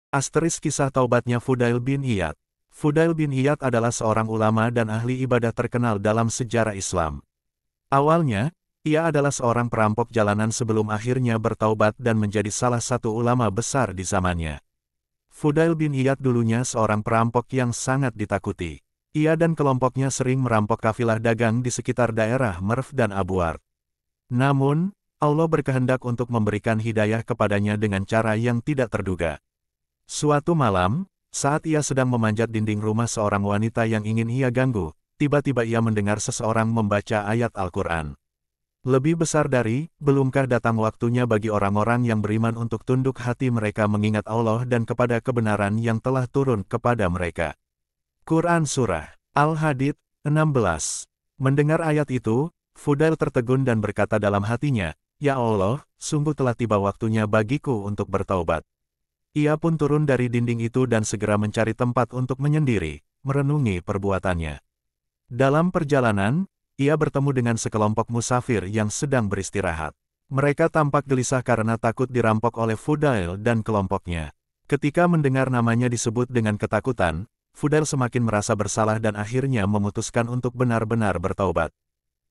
Asterisk kisah taubatnya Fudail bin Iyad. Fudail bin Iyad adalah seorang ulama dan ahli ibadah terkenal dalam sejarah Islam. Awalnya, ia adalah seorang perampok jalanan sebelum akhirnya bertaubat dan menjadi salah satu ulama besar di zamannya. Fudail bin Iyad dulunya seorang perampok yang sangat ditakuti. Ia dan kelompoknya sering merampok kafilah dagang di sekitar daerah Merv dan Abuar. Namun, Allah berkehendak untuk memberikan hidayah kepadanya dengan cara yang tidak terduga. Suatu malam, saat ia sedang memanjat dinding rumah seorang wanita yang ingin ia ganggu, tiba-tiba ia mendengar seseorang membaca ayat Al-Quran. Lebih besar dari, belumkah datang waktunya bagi orang-orang yang beriman untuk tunduk hati mereka mengingat Allah dan kepada kebenaran yang telah turun kepada mereka. Quran Surah Al-Hadid 16. Mendengar ayat itu, Fudail tertegun dan berkata dalam hatinya, "Ya Allah, sungguh telah tiba waktunya bagiku untuk bertaubat." Ia pun turun dari dinding itu dan segera mencari tempat untuk menyendiri, merenungi perbuatannya. Dalam perjalanan, ia bertemu dengan sekelompok musafir yang sedang beristirahat. Mereka tampak gelisah karena takut dirampok oleh Fudail dan kelompoknya. Ketika mendengar namanya disebut dengan ketakutan, Fudail semakin merasa bersalah dan akhirnya memutuskan untuk benar-benar bertaubat.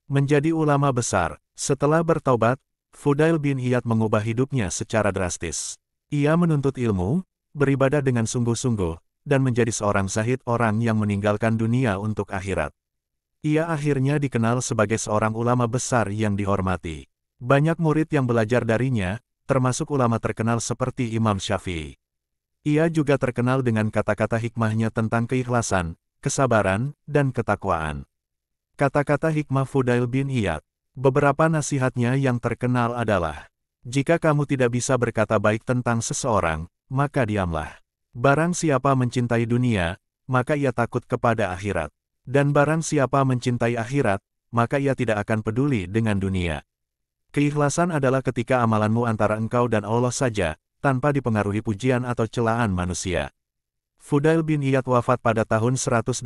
Menjadi ulama besar, setelah bertaubat, Fudail bin Iyad mengubah hidupnya secara drastis. Ia menuntut ilmu, beribadah dengan sungguh-sungguh, dan menjadi seorang zahid orang yang meninggalkan dunia untuk akhirat. Ia akhirnya dikenal sebagai seorang ulama besar yang dihormati. Banyak murid yang belajar darinya, termasuk ulama terkenal seperti Imam Syafi'i. Ia juga terkenal dengan kata-kata hikmahnya tentang keikhlasan, kesabaran, dan ketakwaan. Kata-kata hikmah Fudail bin Iyad. Beberapa nasihatnya yang terkenal adalah, "Jika kamu tidak bisa berkata baik tentang seseorang, maka diamlah. Barang siapa mencintai dunia, maka ia takut kepada akhirat. Dan barang siapa mencintai akhirat, maka ia tidak akan peduli dengan dunia." Keikhlasan adalah ketika amalanmu antara engkau dan Allah saja, tanpa dipengaruhi pujian atau celaan manusia. Fudail bin Iyad wafat pada tahun 187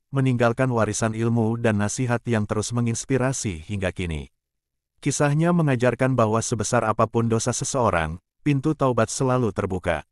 meninggalkan warisan ilmu dan nasihat yang terus menginspirasi hingga kini. Kisahnya mengajarkan bahwa sebesar apapun dosa seseorang, pintu taubat selalu terbuka.